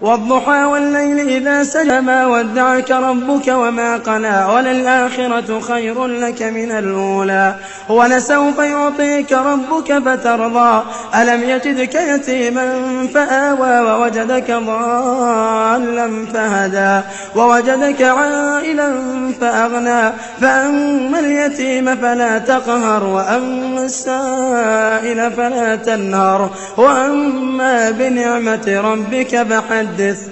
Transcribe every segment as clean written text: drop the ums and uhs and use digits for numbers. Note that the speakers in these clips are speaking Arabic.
والضحى والليل إذا سجى ما ودعك ربك وما قلى وللآخرة خير لك من الأولى ولسوف يعطيك ربك فترضى ألم يجدك يتيما فآوى ووجدك ضالا فهدى ووجدك عائلا فأغنى فأما اليتيم فلا تقهر وأما السائل فلا تنهر وأما بنعمة ربك فحدث.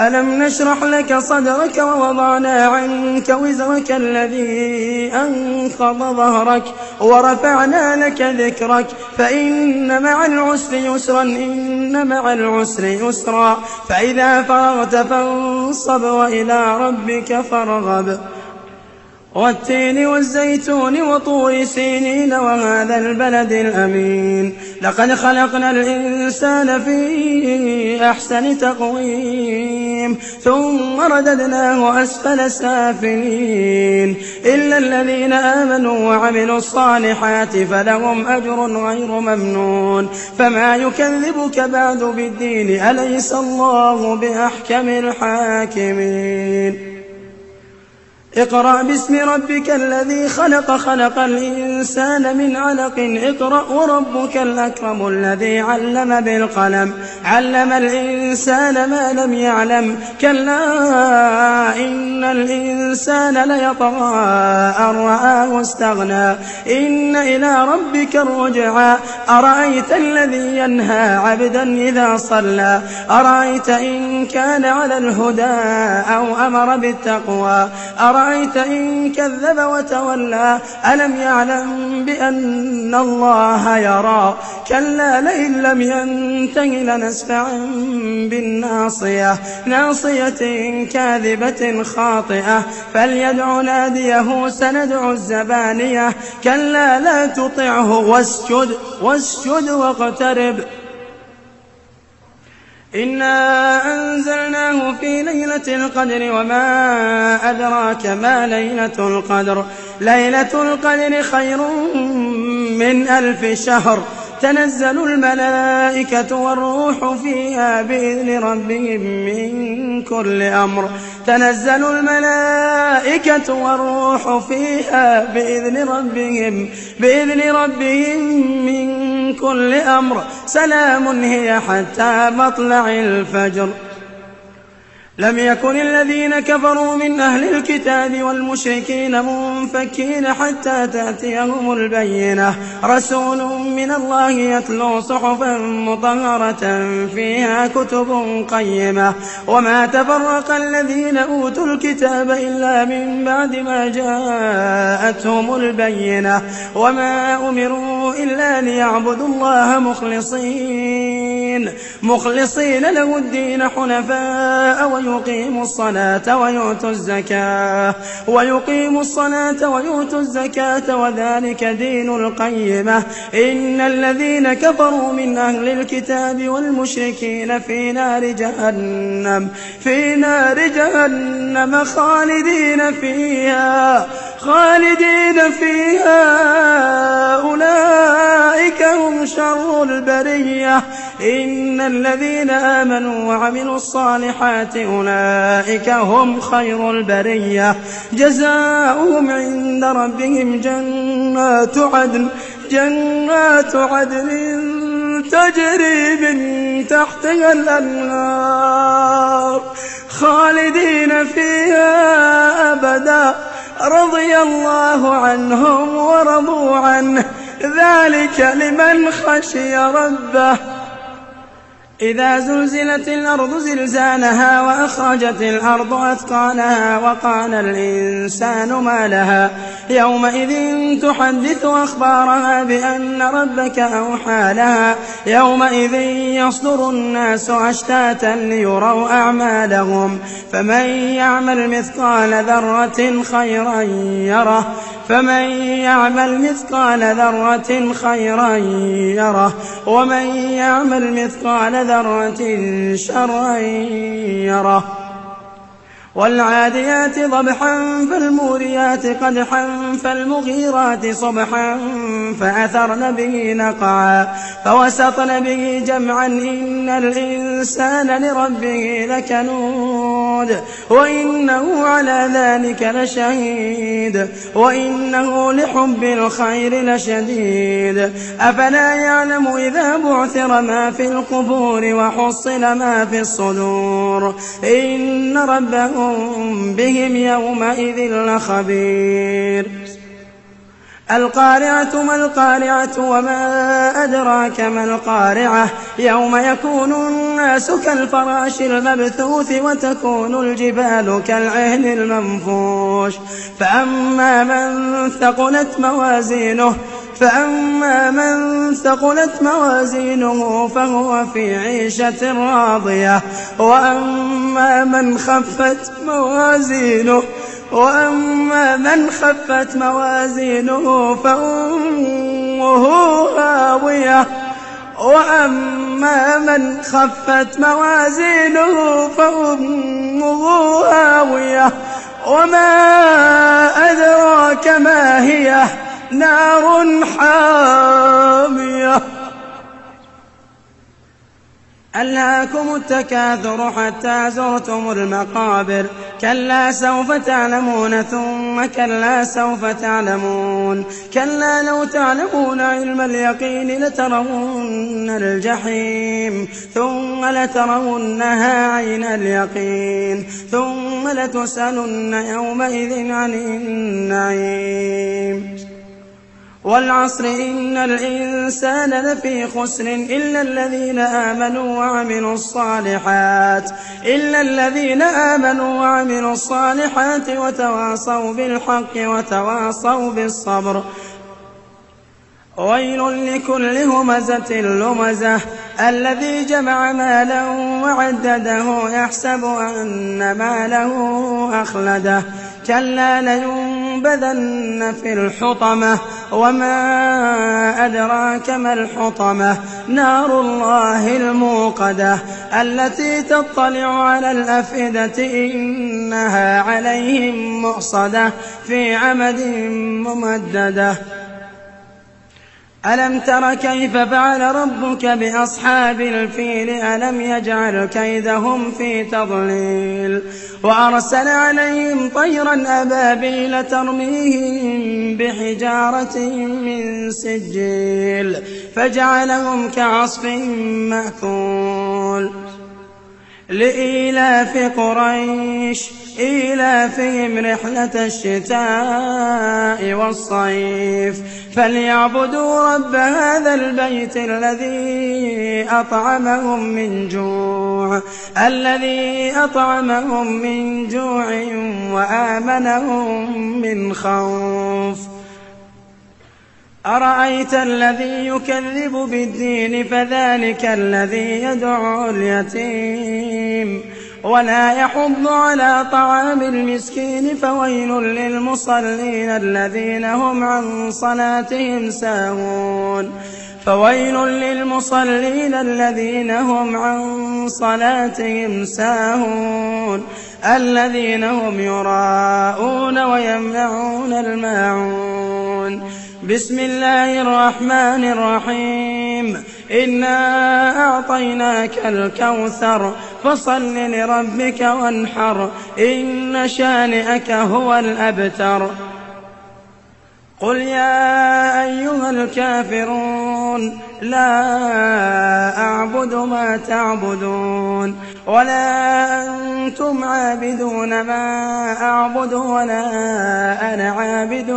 ألم نشرح لك صدرك ووضعنا عنك وزرك الذي أنقض ظهرك ورفعنا لك ذكرك فإن مع العسر يسرا إن مع العسر يسرا فإذا فرغت فانصب وإلى ربك فارغب والتين والزيتون وطور سينين وهذا البلد الأمين لقد خلقنا الإنسان في أحسن تقويم ثم رددناه أسفل سافلين إلا الذين آمنوا وعملوا الصالحات فلهم أجر غير ممنون فما يكذبك بعد بالدين أليس الله بأحكم الحاكمين اقرأ باسم ربك الذي خلق خلق الإنسان من علق اقرأ وربك الأكرم الذي علم بالقلم علم الإنسان ما لم يعلم كلا إن الإنسان ليطغى أن رآه استغنى إن إلى ربك الرجعى أرأيت الذي ينهى عبدا إذا صلى أرأيت إن كان على الهدى أو أمر بالتقوى أرأيت إن كذب وتولى ألم يعلم بأن الله يرى كلا لئن لم ينته لنسفعا بالناصية ناصية كاذبة خاطئة فليدع ناديه سندع الزبانية كلا لا تطعه واسجد واقترب إنا أنزلناه في ليلة القدر وما أدراك ما ليلة القدر ليلة القدر خير من 1000 شهر تنزل الملائكة والروح فيها بإذن ربهم من كل أمر تنزل الملائكة والروح فيها بإذن ربهم من كل أمر سلام هي حتى مطلع الفجر لم يكن الذين كفروا من أهل الكتاب والمشركين منفكين حتى تأتيهم البينة رسول من الله يتلو صحفا مطهرة فيها كتب قيمة وما تفرق الذين أوتوا الكتاب إلا من بعد ما جاءتهم البينة وما أمروا إلا ليعبدوا الله مخلصين له الدين حنفاء ويقيموا الصلاة ويؤتوا الزكاة وذلك دين القيمة إن الذين كفروا من أهل الكتاب والمشركين في نار جهنم خالدين فيها أولئك هم شر البرية إن الذين آمنوا وعملوا الصالحات أولئك هم خير البرية جزاؤهم عند ربهم جنات عدن تجري من تحتها الأنهار خالدين فيها أبدا رضي الله عنهم ورضوا عنه ذلك لمن خشي ربه إذا زلزلت الأرض زلزالها وأخرجت الأرض أثقالها وقال الإنسان ما لها يومئذ تحدث أخبارها بأن ربك أوحى لها يومئذ يصدر الناس أشتاتا ليروا أعمالهم فمن يعمل مثقال ذرة خيرا يره ومن يعمل مثقال ذرة شرا يره والعاديات ضبحا فالموريات قدحا فالمغيرات صبحا فأثرن به نقعا فوسطن به جمعا إن الإنسان لربه لكنود وإنه على ذلك لشهيد وإنه لحب الخير لشديد أفلا يعلم إذا بعثر ما في القبور وحصل ما في الصدور إن ربهم بهم يومئذ لخبير القارعة ما القارعة وما أدراك ما القارعة يوم يكون الناس كالفراش المبثوث وتكون الجبال كالعهن المنفوش فأما من ثقلت موازينه فهو في عيشة راضية وأما من خفت موازينه فأمه هاوية وما أدراك ما هي نار حامية ألهاكم التكاثر حتى زرتم المقابر كلا سوف تعلمون ثم كلا سوف تعلمون كلا لو تعلمون علم اليقين لترون الجحيم ثم لترونها عين اليقين ثم لتسألن يومئذ عن النعيم والعصر إن الإنسان لفي خسر إلا الذين آمنوا وعملوا الصالحات وتواصوا بالحق وتواصوا بالصبر ويل لكل همزة لمزة الذي جمع مالا وعدده يحسب أن ماله أخلده كلا لينبذن في الحطمة وما أدراك ما الحطمة نار الله الموقدة التي تطلع على الأفئدة إنها عليهم مؤصدة في عمد ممددة ألم تر كيف فعل ربك بأصحاب الفيل ألم يجعل كيدهم في تضليل وأرسل عليهم طيرا أبابيل ترميهم بحجارة من سجيل فجعلهم كعصف مأكول لإيلاف قريش إيلافهم رحلة الشتاء والصيف فليعبدوا رب هذا البيت الذي أطعمهم من جوع وآمنهم من خوف أرأيت الذي يكذب بالدين فذلك الذي يدعو اليتيم ولا يحض على طعام المسكين فويل للمصلين الذين هم عن صلاتهم ساهون الذين هم يراءون ويمنعون الماعون بسم الله الرحمن الرحيم إنا أعطيناك الكوثر فصل لربك وانحر إن شانئك هو الأبتر قل يا أيها الكافرون لا أعبد ما تعبدون ولا أنتم عابدون ما أعبد ولا أنا عابد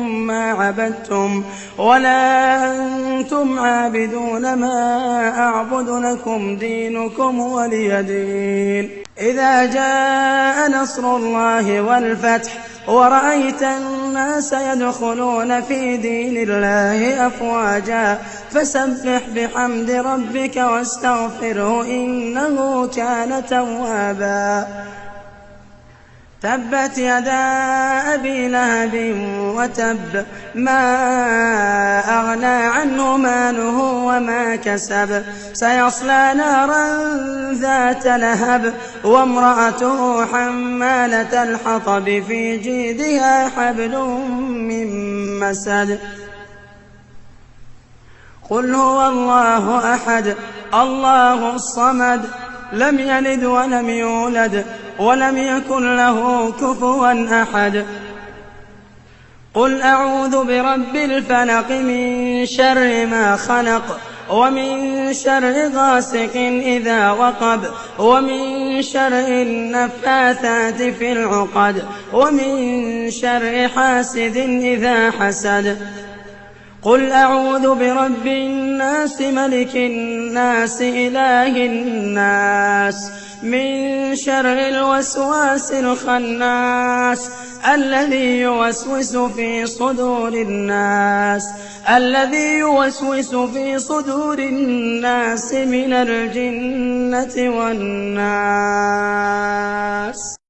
ما عبدتم ولا أنتم عابدون ما أعبد لكم دينكم ولي دين إذا جاء نصر الله والفتح ورأيت الناس يدخلون في دين الله أفواجا فسبح بحمد ربك واستغفره إنه كان توابا تبت يدا أبي لهب وتب ما أغنى عنه ماله وما كسب سيصلى نارا ذات لهب وامرأته حمالة الحطب في جيدها حبل من مسد قل هو الله أحد الله الصمد لم يلد ولم يولد ولم يكن له كفوا أحد قل أعوذ برب الفلق من شر ما خلق ومن شر غاسق إذا وقب ومن شر النفاثات في العقد ومن شر حاسد إذا حسد قل أعوذ برب الناس ملك الناس إله الناس من شر الوسواس الخناس الذي يوسوس في صدور الناس من الجنة والناس.